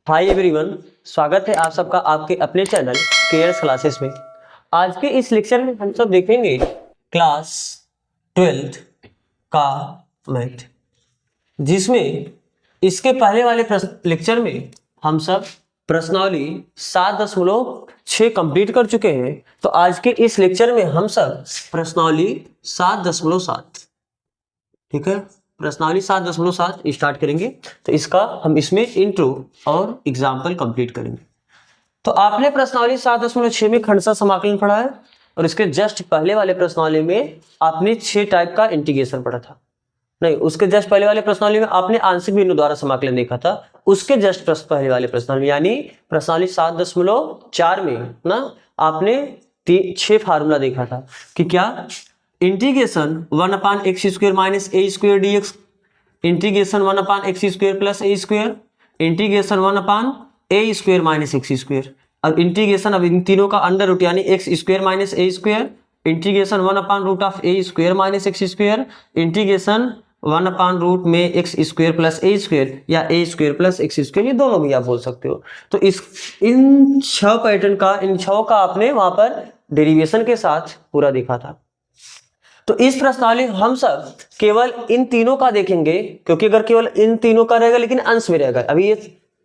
Hi everyone, स्वागत है आप सबका आपके अपने चैनल केयर्स क्लासेस में। आज के इस लेक्चर में हम सब देखेंगे क्लास 12th का मैथ, जिसमें इसके पहले वाले लेक्चर में हम सब प्रश्नावली 7.6 कंप्लीट कर चुके हैं। तो आज के इस लेक्चर में हम सब प्रश्नावली 7.7, ठीक है, प्रश्नावली 7.7 स्टार्ट करेंगे। तो इसका हम इसमें इंट्रो और एग्जाम्पल कंप्लीट करेंगे। तो आपने प्रश्नावली 7.6 में खंडशः समाकलन पढ़ा है और इसके जस्ट पहले वाले प्रश्नावली में आपने 6 टाइप का इंटीग्रेशन पढ़ा था। नहीं, उसके जस्ट पहले वाले प्रश्नावली में आपने आंशिक बिंदु द्वारा समाकलन देखा था। उसके जस्ट पहले वाले प्रश्नावली यानी प्रश्नावली 7.4 में ना आपने 6 फार्मूला देखा था कि क्या integration 1/x² minus a² dx, integration 1/x² plus a², integration 1/a² minus x²। अब इंटीग्रेशन, अब इन तीनों का अंडर रूट यानी x² minus a², integration 1/√a² minus x², integration 1/रूट में x² प्लस a² या a² प्लस x², ये दोनों भी आप बोल सकते हो। तो इन 6 पैटर्न का, इन 6 का आपने वहां पर डेरिवेशन के साथ पूरा देखा था। तो इस प्रश्नावली हम सब केवल इन तीनों का देखेंगे, क्योंकि अगर केवल इन तीनों का रहेगा लेकिन अंश में रहेगा, अभी ये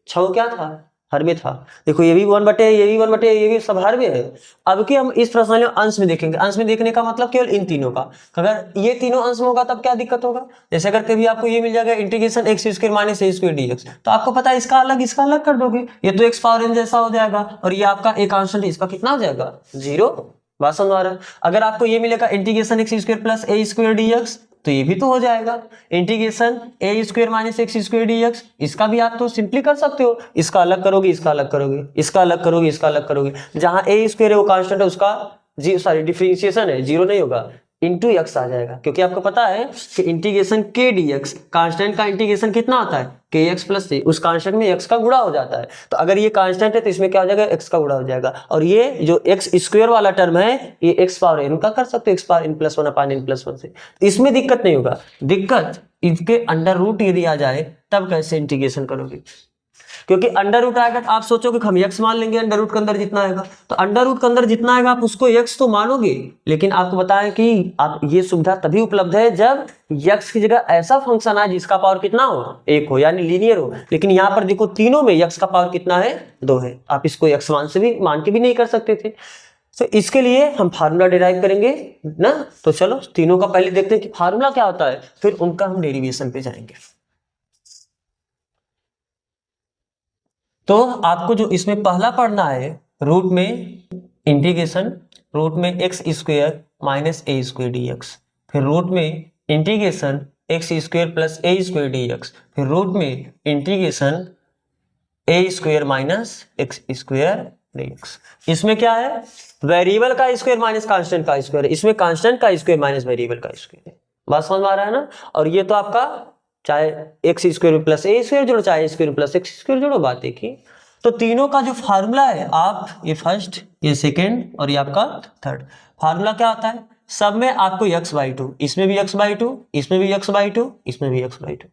6 क्या था, हर में था। देखो ये भी 1/, ये भी 1/, ये भी सब हर में है। अब कि हम इस प्रश्नावली में अंश में देखेंगे। अंश में देखने का मतलब केवल इन तीनों का। अगर ये तीनों अंश में होगा तब क्या दिक्कत होगा? जैसे अगर कभी आपको ये मिल जाएगा integration x² minus a² dx, तो आपको पता है इसका अलग कर दोगे, ये तो x पावर n जैसा हो जाएगा और ये आपका एक कांस्टेंट, इसका कितना हो जाएगा? 0। बात समझ आ रहा है? अगर आपको ये मिलेगा integration x² plus a² dx, तो ये भी तो हो जाएगा integration a² minus x² dx। इसका भी आप तो सिंपली कर सकते हो, इसका अलग करोगे, इसका अलग करोगे, इसका अलग करोगे, इसका अलग करोगे। जहां a² है वो कांस्टेंट है, उसका डिफरेंशिएशन है, 0 नहीं होगा, इंटू x आ जाएगा। क्योंकि आपको पता है कि इंटीग्रेशन k dx, कांस्टेंट का इंटीग्रेशन कितना होता है? kx प्लस c, उस कांस्टेंट में x का गुणा हो जाता है। तो अगर ये कांस्टेंट है तो इसमें क्या हो जाएगा? x का गुणा हो जाएगा। और ये जो x² वाला टर्म है ये x पावर n का कर सकते हो, x power n plus 1/n+1 से, इसमें दिक्कत नहीं होगा। दिक्कत इसके अंडर रूट यदि आ जाए तब कैसे इंटीग्रेशन करोगे? क्योंकि अंडर रूट आएगा तो आप सोचोगे कि हम x मान लेंगे, अंडर रूट के अंदर जितना आएगा। तो अंडर रूट के अंदर जितना आएगा आप उसको x तो मानोगे, लेकिन आपको बताएं कि आप ये सुविधा तभी उपलब्ध है जब x की जगह ऐसा फंक्शन आए जिसका पावर कितना हो? 1 हो, यानी लीनियर हो। लेकिन यहाँ पर देखो तीनों में x का पावर कितना है? 2 है। आप इसको x मान के भी नहीं कर सकते थे। तो इसके लिए हम फार्मूला डिराइव करेंगे ना। तो चलो तीनों का पहले देखते हैं कि फार्मूला क्या होता है, फिर उनका हम डेरिवेशन पे जाएंगे। तो आपको जो इसमें पहला पढ़ना है, रूट में इंटीग्रेशन, रूट में x² माइनस a² dx, फिर रूट में integration x² plus a² dx, फिर रूट में integration a² minus x² dx। इसमें क्या है? वेरिएबल का स्क्वायर माइनस कांस्टेंट का स्क्वायर, इसमें कांस्टेंट का स्क्वायर माइनस वेरिएबल का स्क्वायर है। बात समझ में आ रहा है ना? और ये तो आपका चाहे x² प्लस a² जोड़ो, चाहे a² प्लस x² जोड़ो, बात एक ही। तो तीनों का जो फार्मूला है, आप ये फर्स्ट, ये सेकेंड और ये आपका थर्ड, फार्मूला क्या होता है? सब में आपको x/2, इसमें भी x/2, इसमें भी x/2, इसमें भी x/2।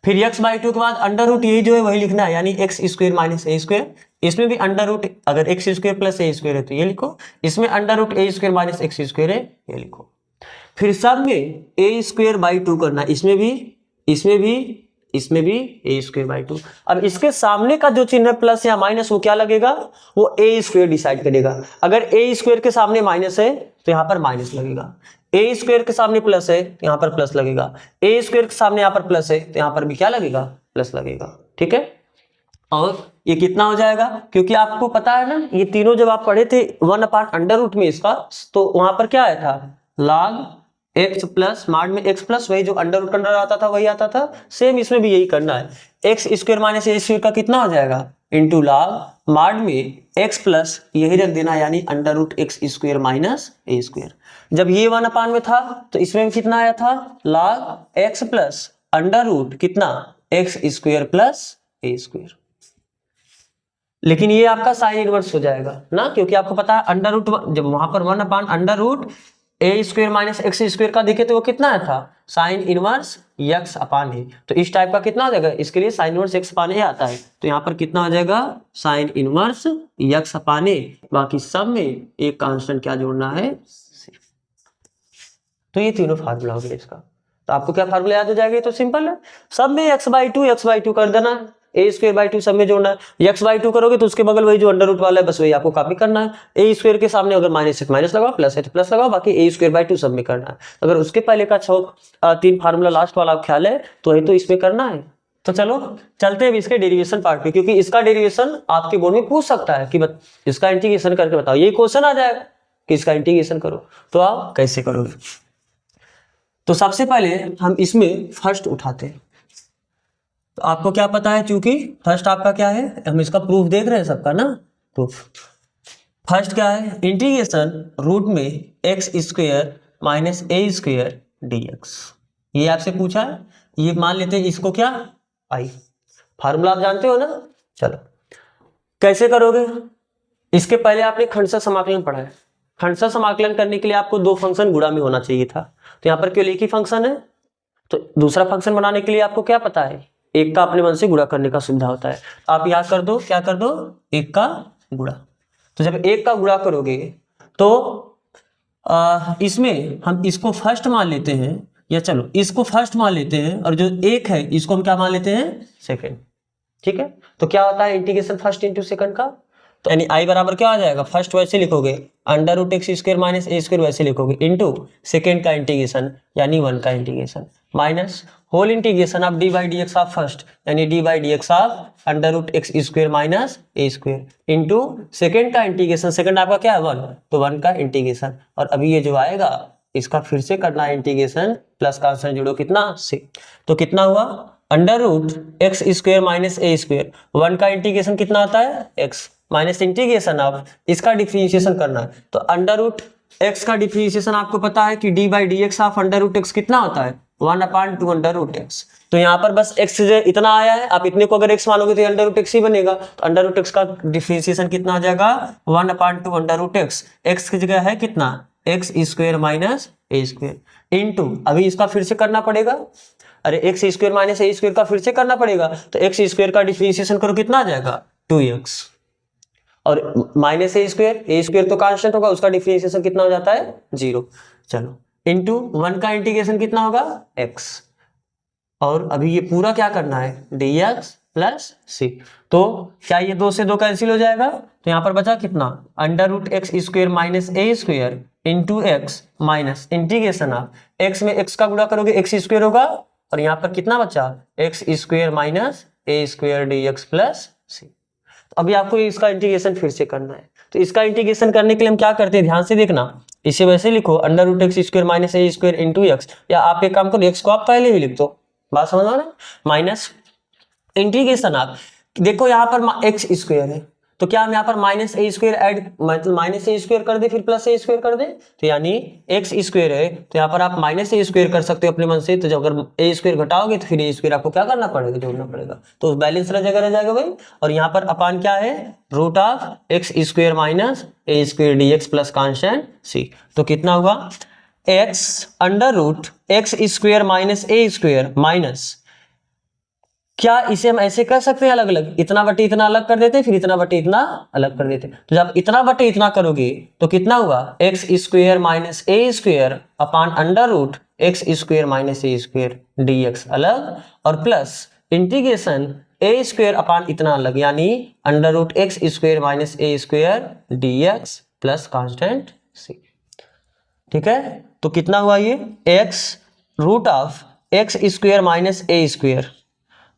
फिर x/2 के बाद अंडर रूट, यही जो है वही लिखना है, यानी x² माइनस a²। इसमें भी अंडर रूट, अगर x² प्लस a² है तो ये लिखो, इसमें under root a² minus x² है, ये लिखो। फिर सब में a²/2 करना, इसमें भी, इसमें भी, इसमें भी a²/2। अब इसके सामने का जो चिन्ह है प्लस या माइनस, वो क्या लगेगा? वो a² डिसाइड करेगा। अगर a² के सामने माइनस है तो यहाँ पर माइनस लगेगा, a² के सामने प्लस है तो यहाँ पर प्लस लगेगा, a² के सामने यहाँ पर प्लस है तो यहाँ पर भी क्या लगेगा? प्लस लगेगा। ठीक है, और ये कितना हो जाएगा? क्योंकि आपको पता है ना, ये तीनों जब आप पढ़े थे 1/√में इसका, तो वहां पर क्या आया था? log x प्लस माड में x प्लस, वही जो अंडर रूट अंडर आता था वही आता था। सेम इसमें भी यही करना है, x² माइनस a² का कितना हो जाएगा? इंटू log माड में x प्लस यही रख देना, यानी under root x² minus a²। जब ये 1/, में था तो इसमें भी कितना आया था? log x plus under root कितना? x² plus a²। लेकिन ये आपका साइन इनवर्स हो जाएगा ना, क्योंकि आपको पता है अंडर रूट, जब वहां पर 1/√, a square minus x square का देखे तो वो कितना था, साइन इनवर्स एक्स अपान ए। तो इस टाइप का कितना हो जाएगा, इसके लिए साइन इनवर्स एक्स अपान ए आता है, तो यहाँ पर कितना हो जाएगा साइन इनवर्स एक्स अपान ए। बाकी सब में एक कांस्टेंट क्या जोड़ना है, तो ये तीनों फार्मूला हो गया इसका। तो आपको क्या फार्मूला याद हो जाएगा, तो सिंपल है, सब में x/2 कर देना है, ए स्क्वायर बाई 2 सब में जोड़ना है। x/2 करोगे तो उसके बगल वही जो अंडर रूट वाला है बस वही आपको कॉपी करना है। ए स्क्वायर के सामने अगर माइनस लगाओ, प्लस है तो प्लस लगाओ, बाकी ए स्क्वायर बाई 2 सब में करना है। अगर उसके पहले का 3 फार्मूला लास्ट वाला ख्याल है तो वही तो इसमें करना है। तो चलो चलते हैं इसके डेरिवेशन पार्ट पे, क्योंकि इसका डेरिवेशन आपके बोर्ड में पूछ सकता है कि इसका इंटीग्रेशन करके बताओ, ये क्वेश्चन आ जाएगा कि इसका इंटीग्रेशन करो, तो आप कैसे करोगे। तो सबसे पहले हम इसमें फर्स्ट उठाते हैं। तो आपको क्या पता है, क्योंकि फर्स्ट आपका क्या है, हम इसका प्रूफ देख रहे हैं सबका ना, प्रूफ फर्स्ट क्या है, इंटीग्रेशन रूट में x square minus a square dx, ये आपसे पूछा है। ये मान लेते हैं इसको क्या आई, फार्मूला आप जानते हो ना। चलो कैसे करोगे, इसके पहले आपने खंडशः समाकलन पढ़ा है। खंडशः समाकलन करने के लिए आपको 2 फंक्शन गुणा में होना चाहिए था, तो यहाँ पर केवल एक ही फंक्शन है, तो दूसरा फंक्शन बनाने के लिए आपको क्या पता है, एक का अपने मन से गुणा करने का सुविधा होता है। आप याद कर दो, क्या कर दो, एक का गुणा। तो जब एक का गुणा करोगे तो इसमें हम इसको फर्स्ट मान लेते हैं, या चलो इसको फर्स्ट मान लेते हैं, और जो एक है इसको हम क्या मान लेते हैं, सेकेंड। ठीक है, तो क्या होता है इंटीग्रेशन फर्स्ट इंटू सेकंड का, तो यानी आई बराबर क्या आ जाएगा, फर्स्ट वैसे लिखोगे under root x square minus a square वैसे लिखोगे, इंटू सेकेंड का इंटीग्रेशन यानी 1 का integration, minus whole integration of d by d x of first यानी d by d x of under root x square minus a square, into second का integration, second आपका क्या है 1, तो 1 का इंटीग्रेशन। और अभी ये जो आएगा इसका फिर से करना है इंटीग्रेशन, प्लस कांस्टेंट जोड़ो कितना 6, तो कितना हुआ under root x square minus a square, 1 का इंटीग्रेशन कितना आता है x, माइनस इंटीग्रेशन ऑफ इसका डिफरेंशिएशन करना है, तो अंडर रूट एक्स का डिफरेंशिएशन आपको पता है कि d by d x of under root x कितना होता है 1/2 अंडर रूट एक्स। तो यहाँ पर बस x इतना आया है, आप इतने को अगर x मानोगे तो अंडर रूट एक्स ही बनेगा, तो अंडर रूट एक्स का डिफरेंशिएशन कितना हो जाएगा 1/2 अंडर रूट एक्स, एक्स की जगह है कितना x square minus a square, into अभी इसका फिर से करना पड़ेगा, अरे x square minus a square का फिर से करना पड़ेगा, तो एक्स स्क्वायर का डिफरेंशिएशन करो कितना आ जाएगा 2x, और माइनस ए स्क्वायर तो कांस्टेंट होगा, उसका डिफरेंशिएशन कितना हो जाता है 0। चलो इंटू 1 का इंटीग्रेशन कितना होगा x, और अभी ये पूरा क्या करना है dx प्लस c, तो क्या ये 2 से 2 कैंसिल हो जाएगा, तो यहाँ पर बचा कितना under root x square minus a square into x minus integration of x में x का गुणा करोगे एक्स स्क्वायर होगा, और यहाँ पर कितना बचा x square minus a square dx plus c। अभी आपको इसका इंटीग्रेशन फिर से करना है, तो इसका इंटीग्रेशन करने के लिए हम क्या करते हैं, ध्यान से देखना, इसे वैसे लिखो under root x square minus a square into x, या आप एक काम करो एक्स को आप पहले ही लिख दो, बात समझ ना, माइनस इंटीग्रेशन आप देखो यहाँ पर एक्स स्क्वायर है, तो क्या हम यहाँ पर माइनस ए स्क्वायर ऐड मतलब माइनस ए स्क्वायर कर दे फिर प्लस ए स्क्वायर कर दे, तो यानी एक्स स्क्वायर है तो यहाँ पर आप माइनस ए स्क्वायर कर सकते हो अपने मन से, तो जब अगर ए स्क्वायर घटाओगे तो फिर ए स्क्वायर आपको क्या करना पड़ेगा, जोड़ना पड़ेगा, तो बैलेंस रह जाएगा भाई। और यहाँ पर अपान क्या है root of x square minus a square d x plus constant C, तो कितना हुआ x under root x square minus a square minus, क्या इसे हम ऐसे कर सकते हैं अलग अलग, इतना बटे इतना अलग कर देते फिर इतना बटे इतना अलग कर देते, तो जब इतना बटे इतना करोगे तो कितना हुआ x square minus a square upon under root x square minus a square d x अलग, और plus integration a square upon इतना अलग यानी under root x square minus a square d x plus constant C. ठीक है, तो कितना हुआ ये x root of x square minus a square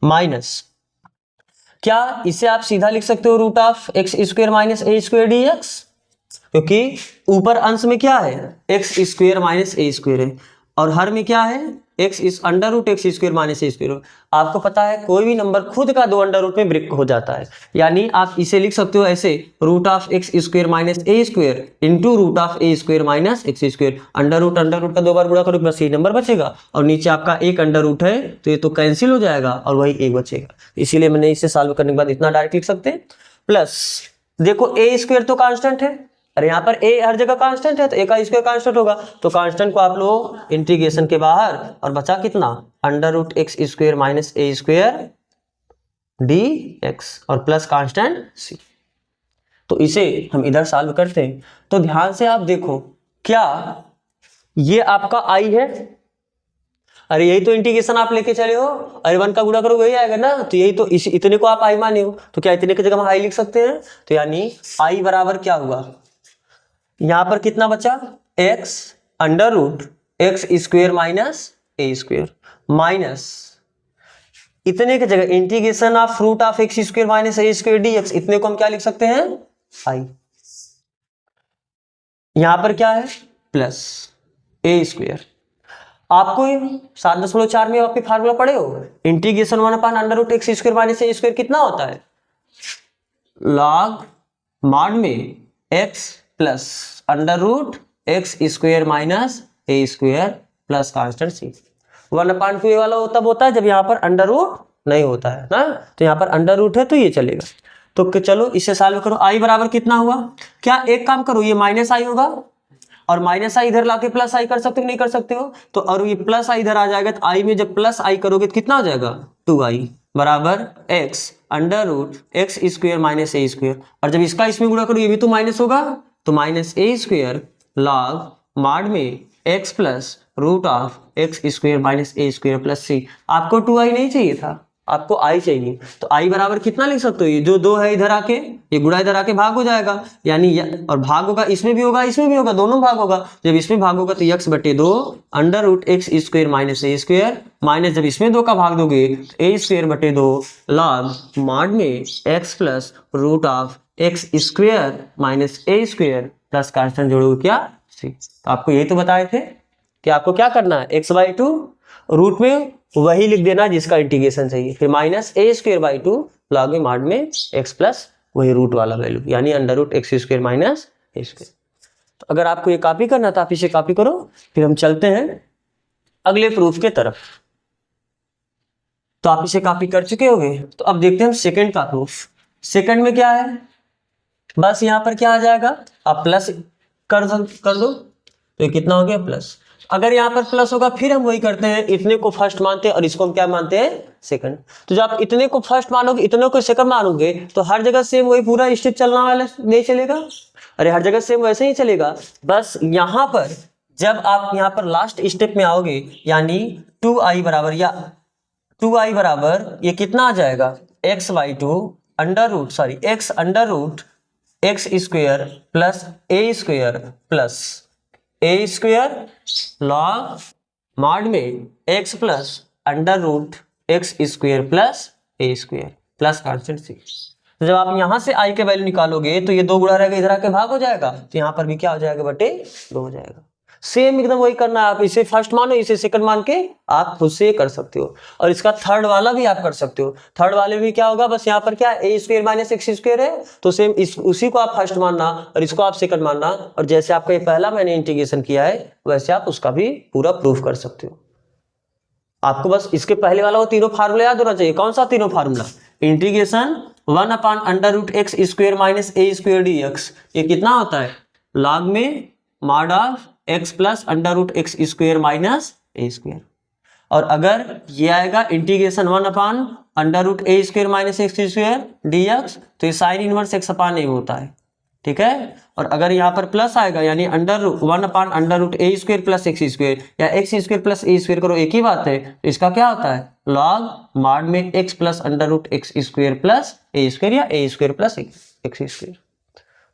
minus, क्या इसे आप सीधा लिख सकते हो root of x square minus a square d x, क्योंकि ऊपर अंश में क्या है x square minus a square है, और हर में क्या है एक्स इस under root x square minus a square. आपको पता है कोई भी नंबर खुद का 2 अंडर रूट में ब्रेक हो जाता है, यानी आप इसे लिख सकते हो ऐसे root of x square minus a square into root of a square minus x square, under root का 2 बार गुणा करोगे बस ये नंबर बचेगा, और नीचे आपका एक अंडर रूट है तो ये तो कैंसिल हो जाएगा और वही एक बचेगा, इसीलिए मैंने इसे सॉल्व करने के बाद इतना डायरेक्ट लिख सकते हैं। प्लस देखो ए स्क्वायर तो कांस्टेंट है, अरे यहाँ पर ए हर जगह कांस्टेंट है तो ए का स्क्वायर कांस्टेंट होगा, तो कांस्टेंट को आप लोग इंटीग्रेशन के बाहर, और बचा कितना, under root x square minus a square d x और प्लस कांस्टेंट सी। तो इसे हम इधर सॉल्व करते हैं। तो ध्यान से आप देखो, क्या ये आपका आई है, अरे यही तो इंटीग्रेशन आप लेके चले हो, अरे 1 का गुणा करो वही आएगा ना, तो यही तो इतने को आप आई माने हो, तो क्या इतने की जगह हम आई लिख सकते हैं, तो यानी आई बराबर क्या हुआ, यहां पर कितना बचा, x under root x square minus a square minus इतने की जगह integration of root of x square minus a square d x, इतने को हम क्या लिख सकते हैं, आई। यहां पर क्या है, प्लस ए स्क्वायर। आपको 7.4 में आपके फार्मूला पढ़े हो, integration 1 under root x square minus a square कितना होता है, लॉग मॉड में x plus under root x square minus a square plus constant C. 1/2 वाला तब होता है जब यहाँ पर अंडर रूट नहीं होता है ना, तो यहाँ पर अंडर रूट है तो ये चलेगा। तो चलो इसे सॉल्व करो, आई बराबर कितना हुआ, क्या एक काम करो, ये माइनस आई होगा और माइनस आई इधर लाके प्लस आई कर सकते हो, नहीं कर सकते हो, तो और ये प्लस आई इधर आ जाएगा, तो आई में जब प्लस आई करोगे तो कितना हो जाएगा, 2i बराबर x under root x square minus a square, और जब इसका इसमें गुणा करो ये भी तो माइनस होगा, तो minus a square log mod में x plus root of x square minus a square plus C. आपको 2i नहीं चाहिए था, आपको i चाहिए, तो i बराबर कितना लिख सकते हो, ये जो 2 है इधर आके ये गुणा इधर आके भाग हो जाएगा, यानी और भाग होगा, इसमें भी होगा इसमें भी होगा, दोनों भाग होगा, जब इसमें भाग होगा तो x बटे 2 under root x square minus a square minus जब इसमें 2 का भाग दोगे तो ए स्क्वायर बटे 2 लॉग मॉड में x plus root of x square minus a square plus constant जोड़ोगे क्या, सी। तो आपको यही तो बताए थे कि आपको क्या करना है, x/2 रूट में वही लिख देना जिसका इंटीग्रेशन चाहिए, फिर minus a square by 2 log में मॉड में x प्लस वही रूट वाला वैल्यू यानी under root x square minus a square. तो अगर आपको ये कॉपी करना था आप इसे कॉपी करो, फिर हम चलते हैं अगले प्रूफ के तरफ। तो आप इसे कॉपी कर चुके होंगे, तो अब देखते हैं हम सेकंड का प्रूफ। सेकंड में क्या है, बस यहाँ पर क्या आ जाएगा, आप प्लस कर दो, तो कितना हो गया प्लस। अगर यहाँ पर प्लस होगा फिर हम वही करते हैं, इतने को फर्स्ट मानते हैं और इसको हम क्या मानते हैं, सेकंड। तो जब आप इतने को फर्स्ट मानोगे इतने को सेकंड मानोगे तो हर जगह सेम वही पूरा स्टेप चलना वाला नहीं चलेगा, अरे हर जगह सेम वैसे ही चलेगा। बस यहाँ पर जब आप यहाँ पर लास्ट स्टेप में आओगे यानी 2i बराबर या 2i बराबर ये कितना आ जाएगा, x/2 under root sorry x under root x square plus a square plus a square log mod में x plus under root x square plus a square plus constant C. तो जब आप यहां से आई के वैल्यू निकालोगे तो ये 2 गुणा रहेगा इधर आके भाग हो जाएगा, तो यहाँ पर भी क्या हो जाएगा बटे 2 हो जाएगा। सेम एकदम वही करना है, आप इसे फर्स्ट मानो इसे सेकंड मान के आप खुद से कर सकते हो, और इसका थर्ड वाला भी आप कर सकते हो। थर्ड वाले में क्या होगा, बस यहाँ पर क्या ए स्क्वायर माइनस एक्स स्क्वायर है तो सेम उसी को आप फर्स्ट मानना और इसको आप सेकंड मानना, और जैसे आपका ये पहला मैंने इंटीग्रेशन किया है वैसे आप उसका भी पूरा प्रूफ कर सकते हो। आपको बस इसके पहले वाला वो तीनों फार्मूला याद होना चाहिए। कौन सा तीनों formula, integration 1 under root x square minus a square d x, ये कितना होता है लॉग में mod of x plus under root x square minus a square, और अगर ये आएगा integration 1 under root a square minus x square d x तो ये sine inverse x upon a होता है, ठीक है। और अगर यहाँ पर प्लस आएगा यानी 1 under root a square plus x square या x square plus a square करो एक ही बात है, तो इसका क्या होता है लॉग मॉड में x plus under root x square plus a square या a square plus x square.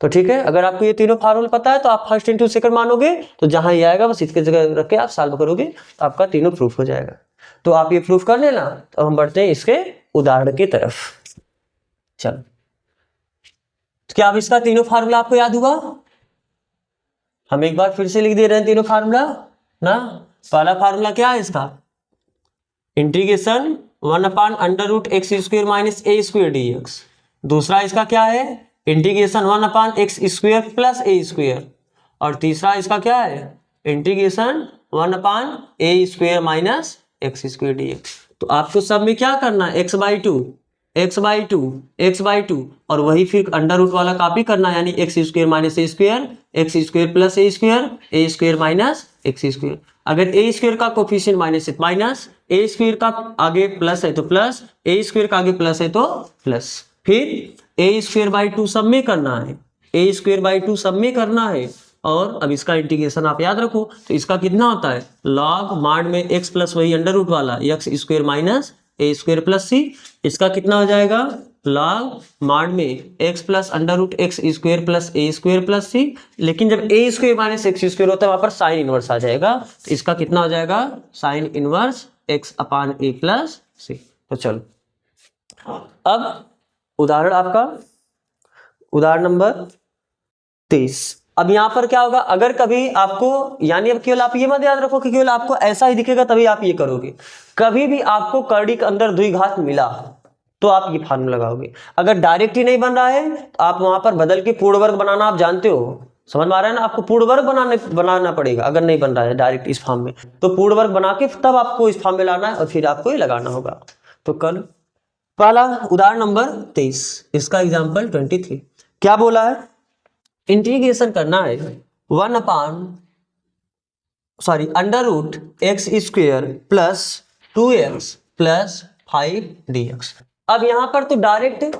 तो ठीक है, अगर आपको ये तीनों फार्मूला पता है तो आप फर्स्ट इंटू सेकंड मानोगे, तो जहां ये आएगा बस इसके जगह रख के आप सॉल्व करोगे तो आपका तीनों प्रूफ हो जाएगा। तो आप ये प्रूफ कर लेना, तो हम बढ़ते हैं इसके उदाहरण की तरफ। चलो, तो क्या अब इसका तीनों फार्मूला आपको याद हुआ, हम एक बार फिर से लिख दे रहे हैं तीनों फार्मूला ना। पहला फार्मूला क्या है इसका, integration 1 under root x square minus a square d x. दूसरा इसका क्या है, integration 1 x square plus a square, और तीसरा इसका क्या है integration 1 a square minus x square d x. तो आपको सब में क्या करना है, x/2 एक्स बाई टू और वही फिर अंडर रूट वाला कॉपी करना, यानी x square minus a square plus a square minus x square. अगर ए स्क्वायर का कोफिशिएंट माइनस है माइनस, ए स्क्वायर का आगे प्लस है तो प्लस, ए स्क्वायर का आगे प्लस है तो प्लस, फिर ए स्क्वायर बाई टू सब में करना है, ए स्क्वायर बाई टू सब में करना है। और अब इसका इंटीग्रेशन आप याद रखो, तो इसका कितना होता है लॉग माड में एक्स प्लस वही अंडर रूट वाला x square minus a square plus C, इसका कितना हो जाएगा लॉग माड में x plus under root x square plus a square plus C. लेकिन जब a square minus x square होता है वहां पर साइन इनवर्स आ जाएगा, तो इसका कितना हो जाएगा साइन इनवर्स एक्स अपान ए प्लस सी। तो चलो अब उदाहरण आपका उदाहरण नंबर 23। अब यहाँ पर क्या होगा, अगर कभी आपको, यानी अब केवल आप ये मत याद रखो कि केवल आपको ऐसा ही दिखेगा तभी आप ये करोगे, कभी भी आपको कर्डी के अंदर द्विघात मिला तो आप ये फार्मूला लगाओगे। अगर डायरेक्ट ही नहीं बन रहा है तो आप वहां पर बदल के पूर्ण वर्ग बनाना आप जानते हो, समझ में आ रहा है ना, आपको पूर्ण वर्ग बनाना पड़ेगा। अगर नहीं बन रहा है डायरेक्ट इस फॉर्म में तो पूर्ण वर्ग बना के तब आपको इस फॉर्म में लाना है और फिर आपको ये लगाना होगा। तो कल पहला उदाहरण नंबर 23, इसका एग्जाम्पल 23 क्या बोला है, इंटीग्रेशन करना है under root x square plus 2x plus 5dx। अब यहां पर तो डायरेक्ट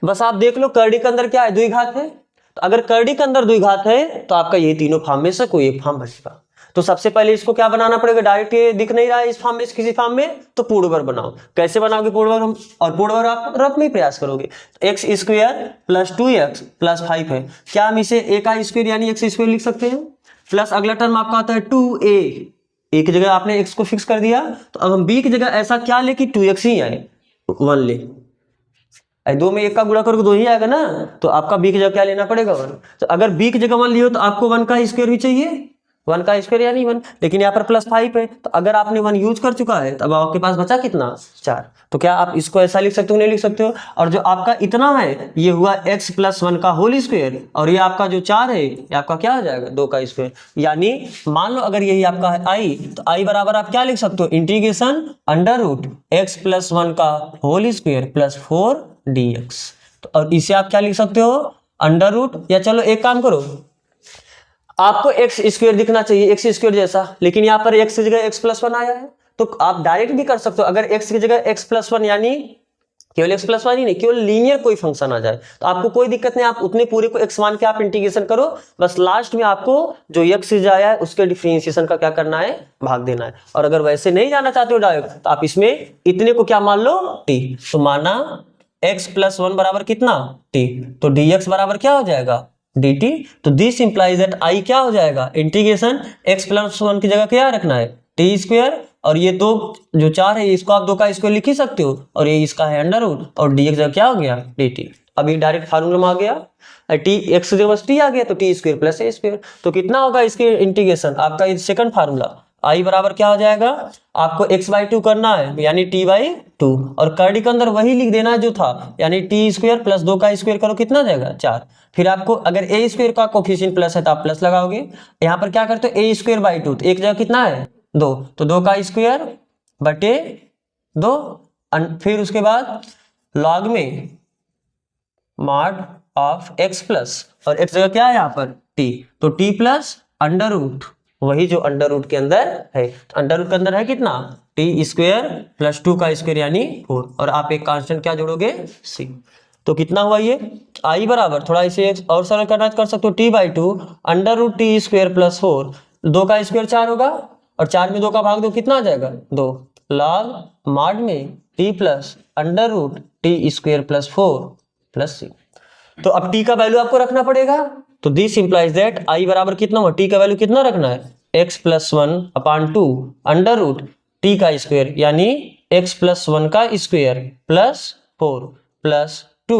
बस आप देख लो कर्डी के अंदर क्या है द्विघात है, तो अगर कर्डी के अंदर द्विघात है तो आपका ये तीनों फॉर्म में से कोई एक फॉर्म बचेगा। तो सबसे पहले इसको क्या बनाना पड़ेगा, डायरेक्ट ये दिख नहीं रहा है इस फॉर्म में किसी फॉर्म में, तो पूर्ण वर्ग बनाओ। कैसे बनाओगे पूर्ण वर्ग हम, और पूर्ण वर्ग आप रफ में ही प्रयास करोगे। X square plus 2x plus 5 है, क्या हम इसे ए का स्क्वायर यानी एक्स स्क्वायर लिख सकते हैं, प्लस अगला टर्म आपका आता है 2a, ए की जगह आपने x को फिक्स कर दिया, तो अब हम b की जगह ऐसा क्या ले कि 2x ही आए, 1 ले, दो में एक का गुणा करोगे 2 ही आएगा ना, तो आपका b की जगह क्या लेना पड़ेगा 1। तो अगर b की जगह 1 लियो तो आपको 1 का स्क्वायर भी चाहिए, 1 का स्क्वायर यानी 1, लेकिन यहाँ पर प्लस 5 है, तो अगर आपने 1 यूज कर चुका है तो अब आपके पास बचा कितना 4। तो क्या आप इसको ऐसा लिख सकते हो, नहीं लिख सकते हो। और जो आपका इतना है ये हुआ x प्लस 1 का होल स्क्वायर, और ये आपका जो 4 है ये आपका क्या हो जाएगा 2 का स्क्वायर। यानी मान लो अगर यही आपका है i, तो i बराबर आप क्या लिख सकते हो, integration under root x plus 1 का होल स्क्वायर प्लस 4dx। तो और इसे आप क्या लिख सकते हो अंडर रूट, या चलो एक काम करो, आपको एक्स स्क्वायर दिखना चाहिए एक्स स्क्वायर जैसा, लेकिन यहाँ पर एक्स की जगह एक्स प्लस 1 आया है, तो आप डायरेक्ट भी कर सकते हो। अगर एक्स की जगह एक्स प्लस 1 यानी केवल एक्स प्लस 1 ही नहीं, केवल लीनियर कोई फंक्शन आ जाए तो आपको कोई दिक्कत नहीं, आप उतने पूरे को एक्स मान के आप इंटीग्रेशन करो, बस लास्ट में आपको जो एक्स आया है उसके डिफरेंशिएशन का क्या करना है भाग देना है। और अगर वैसे नहीं जाना चाहते हो डायरेक्ट तो आप इसमें इतने को क्या मान लो टी, तो माना एक्स प्लस 1 बराबर कितना टी, तो dx बराबर क्या हो जाएगा dt। तो दिस इंप्लाइज दैट i क्या हो जाएगा इंटीग्रेशन x प्लस 1 की जगह क्या रखना है टी स्क्वायर, और ये दो जो 4 है इसको आप 2 का स्क्वायर लिख ही सकते हो, और ये इसका है अंडर रूट, और dx जगह क्या हो गया dt। अब ये डायरेक्ट फार्मूला में आ गया, टी एक्स जगह बस टी आ गया तो T square plus a square. तो कितना होगा इसके इंटीग्रेशन आपका ये सेकंड फार्मूला, i बराबर क्या हो जाएगा, आपको x बाई 2 करना है यानी t बाई 2, और कर्डी के अंदर वही लिख देना जो था, यानी टी स्क्वायर प्लस 2 का स्क्वायर करो कितना जाएगा 4। फिर आपको अगर ए स्क्वायर का कोफिशिएंट प्लस है तो आप प्लस लगाओगे, यहाँ पर क्या करते हो ए स्क्वायर बाई 2, तो एक जगह कितना है 2, तो 2 का स्क्वायर बटे 2, फिर उसके बाद लॉग में मॉड ऑफ x प्लस, और x जगह क्या है यहाँ पर t, तो t प्लस अंडर रूट वही जो अंडर रूट के अंदर है, तो अंडर रूट के अंदर है कितना टी स्क्वायर प्लस 2 का स्क्वायर यानी 4, और आप एक कांस्टेंट क्या जोड़ोगे c। तो कितना हुआ ये i बराबर, थोड़ा इसे और सरल करना कर सकते हो t by 2 under root t square plus 4, 2 का स्क्वायर 4 होगा, और 4 में 2 का भाग दो कितना आ जाएगा 2, लॉग मॉड में t plus under root t square plus 4 plus c। तो अब t का वैल्यू आपको रखना पड़ेगा, तो दिस इंप्लाइज दैट i बराबर कितना हुआ, t का वैल्यू कितना रखना है x plus 1 upon 2 under root t का स्क्वायर यानी x प्लस 1 का square plus 4 plus 2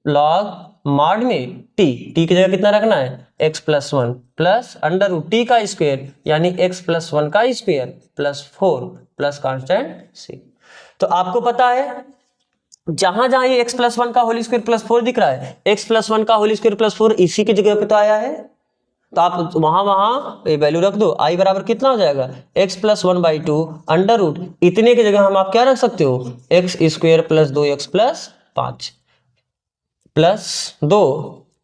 log mod में t की जगह कितना रखना है x plus 1 plus under root t का स्क्वायर यानी x प्लस 1 का square plus 4 plus constant c। तो आपको पता है जहां जहां ये x प्लस 1 का होल स्क्वायर प्लस 4 दिख रहा है, x प्लस 1 का होल स्क्वायर प्लस 4 इसी की जगह पे तो आया है, तो आप वहां वैल्यू रख दो। i बराबर कितना हो जाएगा x plus 1 by 2 under root, इतने की जगह हम आप क्या रख सकते हो x square plus 2x plus 5 plus 2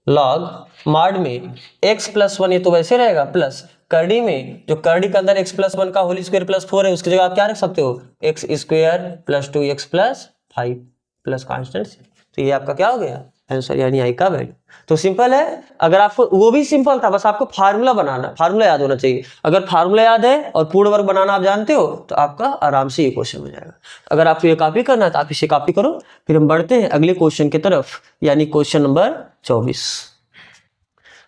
log mod में x प्लस 1, ये तो वैसे रहेगा, प्लस करड़ी में जो करड़ी के अंदर x प्लस 1 का होल स्क्वायर प्लस 4 है, उसकी जगह आप क्या रख सकते हो, x square plus 2x plus 5 plus constant. तो ये आपका क्या हो गया आंसर, यानी आई का वैल्यू। तो सिंपल है, अगर आपको वो भी सिंपल था, बस आपको फार्मूला बनाना, फार्मूला याद होना चाहिए। अगर फार्मूला याद है और पूर्ण वर्ग बनाना आप जानते हो तो आपका आराम से ये क्वेश्चन हो जाएगा। अगर आपको ये कॉपी करना है तो आप इसे कॉपी करो। फिर हम बढ़ते हैं अगले क्वेश्चन की तरफ, यानी क्वेश्चन नंबर 24।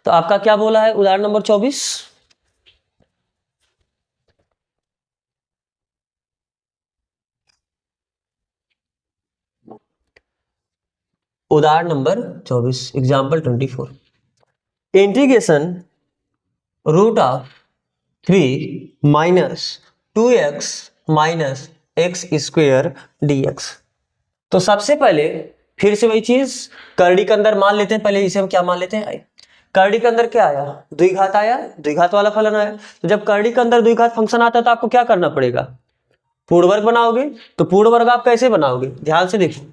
तो आपका क्या बोला है उदाहरण नंबर 24, उदाहरण number 24 example 24, integration root of 3 minus 2x minus x square dx। तो सबसे पहले फिर से वही चीज, करड़ी के अंदर मान लेते हैं, पहले इसे हम क्या मान लेते हैं, करड़ी के अंदर क्या आया, द्विघात आया, द्विघात वाला फलन आया। तो जब करड़ी के अंदर द्विघात फंक्शन आता है तो आपको क्या करना पड़ेगा, पूर्ण वर्ग बनाओगे। तो पूर्ण वर्ग आप कैसे बनाओगे, ध्यान से देखो,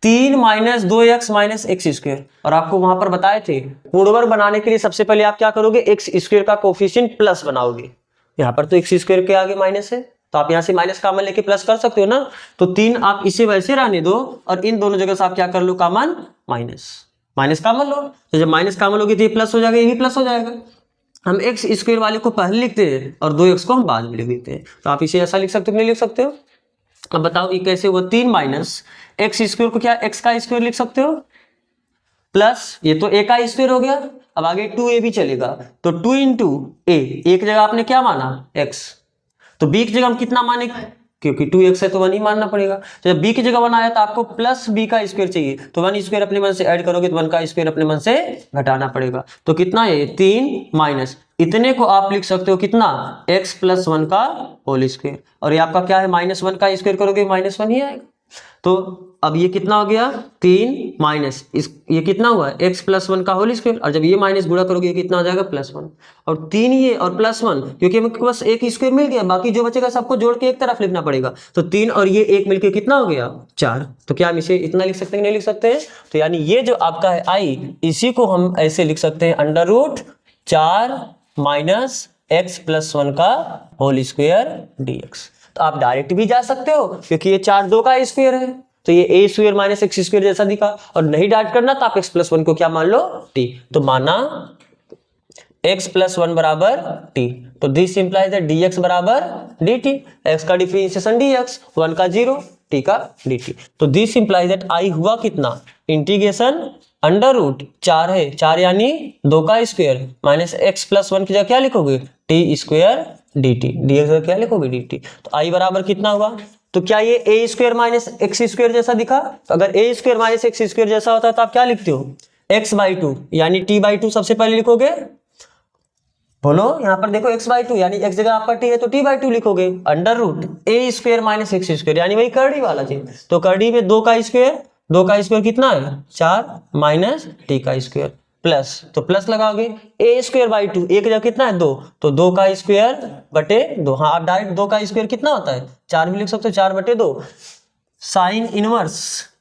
3 minus 2x minus x square, और आपको वहां पर बताए थे पूर्ण वर्ग बनाने के लिए सबसे पहले आप क्या करोगे, एक्स स्क्वायर का कोफिशिएंट प्लस बनाओगे। यहाँ पर तो एक्स स्क्वायर के आगे माइनस है, तो आप यहाँ से माइनस कॉमन लेके प्लस कर सकते हो ना। तो 3 आप इसे वैसे रहने दो और इन दोनों जगह से आप क्या कर लो, कॉमन माइनस, माइनस कॉमन लो। तो जब माइनस कॉमन होगी तो ये प्लस हो जाएगा, ये भी प्लस हो जाएगा। हम एक्स स्क्वायर वाले को पहले लिखते हैं और 2x को हम बाद में लिख देते हैं। तो आप इसे ऐसा लिख सकते हो, नहीं लिख सकते हो। अब बताओ ये कैसे हुआ, 3 माइनस एक्स स्क्वायर को क्या एक्स का स्क्वायर लिख सकते हो, प्लस ये तो ए का स्क्वायर हो गया। अब आगे 2a भी चलेगा, तो 2 इंटू ए, एक जगह आपने क्या माना x, तो b की जगह हम कितना माने, क्योंकि 2x है तो 1 ही मानना पड़ेगा। तो जब b की जगह 1 आया तो आपको प्लस b का स्क्वायर चाहिए, तो 1 स्क्वायर अपने मन से ऐड करोगे तो 1 का स्क्वायर अपने मन से घटाना पड़ेगा। तो कितना है 3 माइनस, इतने को आप लिख सकते हो कितना, x प्लस 1 का होल स्क्वायर, और ये आपका क्या है -1 का स्क्वायर करोगे -1 ही आएगा। तो अब ये कितना हो गया 3 माइनस ये कितना हुआ x प्लस 1 का होल स्क्वायर, और जब ये माइनस गुणा करोगे ये कितना हो जाएगा +1, और 3 ये और +1, क्योंकि हमको बस एक स्क्वायर मिल गया, बाकी जो बचेगा सबको जोड़ के एक तरफ लिखना पड़ेगा। तो 3 और ये 1 मिलके कितना हो गया 4। तो क्या हम इसे इतना लिख सकते हैं, नहीं लिख सकते हैं। तो यानी ये जो आपका है i, इसी को हम ऐसे लिख सकते हैं √4 माइनस x प्लस 1 का होल स्क्वायर dx। तो आप डायरेक्ट भी जा सकते हो क्योंकि ये 4 2 का स्क्वायर है, तो ये a square minus x square जैसा दिखा। और नहीं डायरेक्ट करना तो आप x प्लस 1 को क्या मान लो t, तो माना x प्लस 1 बराबर t, तो दिस इंप्लाइज दैट dx बराबर dt, x का डिफरेंशिएशन dx, 1 का 0, t का dt। तो दिस इंप्लाइज दैट i हुआ कितना, इंटीग्रेशन √4 है, 4 यानी 2 का स्क्वायर माइनस x प्लस 1 की जगह क्या लिखोगे t स्क्वायर dt, dx क्या लिखोगे dt। तो i बराबर कितना हुआ, तो क्या ये a square minus x square जैसा दिखा। तो अगर a square minus x square जैसा होता है तो आप क्या लिखते हो x/2 यानी t/2 सबसे पहले लिखोगे। बोलो यहाँ पर देखो x/2 यानी x जगह आपका t है तो t/2 लिखोगे, √a square minus x square यानी वही करड़ी वाला चीज। तो करड़ी में 2 का स्क्वायर कितना है 4 माइनस t का स्क्वायर प्लस, तो प्लस लगाओगे a स्क्वायर बाई 2, एक जगह कितना है 2, तो 2 का स्क्वायर बटे 2। हाँ आप डायरेक्ट 2 का स्क्वायर कितना होता है 4 भी लिख सकते हो, 4 बटे 2 sine inverse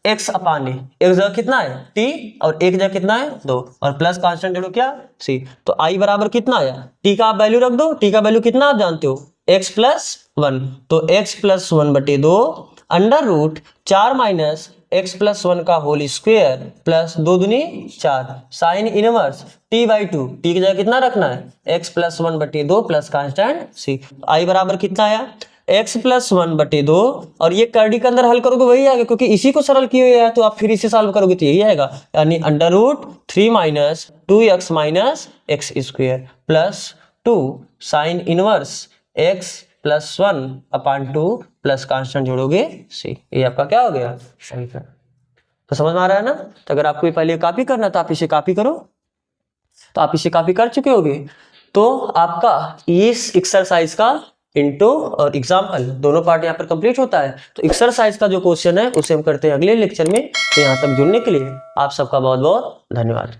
x upon a, एक जगह कितना है t और एक जगह कितना है 2, और प्लस कांस्टेंट जोड़ो क्या c। तो i बराबर कितना आया, t का आप वैल्यू रख दो, t का वैल्यू कितना आप जानते हो x प्लस 1, तो x प्लस 1 बटे 2 √4 माइनस x प्लस 1 का होल स्क्वायर प्लस 2 दूनी 4 साइन इनवर्स t/2, t की जगह कितना रखना है x प्लस 1 बटे 2 प्लस कांस्टेंट c। i बराबर कितना आया x प्लस 1 बटे 2, और ये करड़ी के अंदर हल करोगे वही आएगा क्योंकि इसी को सरल किए हुए है, तो आप फिर इसे सॉल्व करोगे तो यही आएगा, यानी √3 minus 2x minus x square plus 2 sine inverse x plus 1 upon 2 plus constant जोड़ोगे c। ये आपका क्या हो गया सही का। तो समझ में आ रहा है ना। तो अगर आपको पहले कॉपी करना तो आप इसे कॉपी करो, तो आप इसे कॉपी कर चुके होगे। तो आपका इस एक्सरसाइज का इंटो और एग्जाम्पल दोनों पार्ट यहाँ पर कंप्लीट होता है। तो एक्सरसाइज का जो क्वेश्चन है उसे हम करते हैं अगले लेक्चर में। तो यहाँ तक जुड़ने के लिए आप सबका बहुत बहुत धन्यवाद।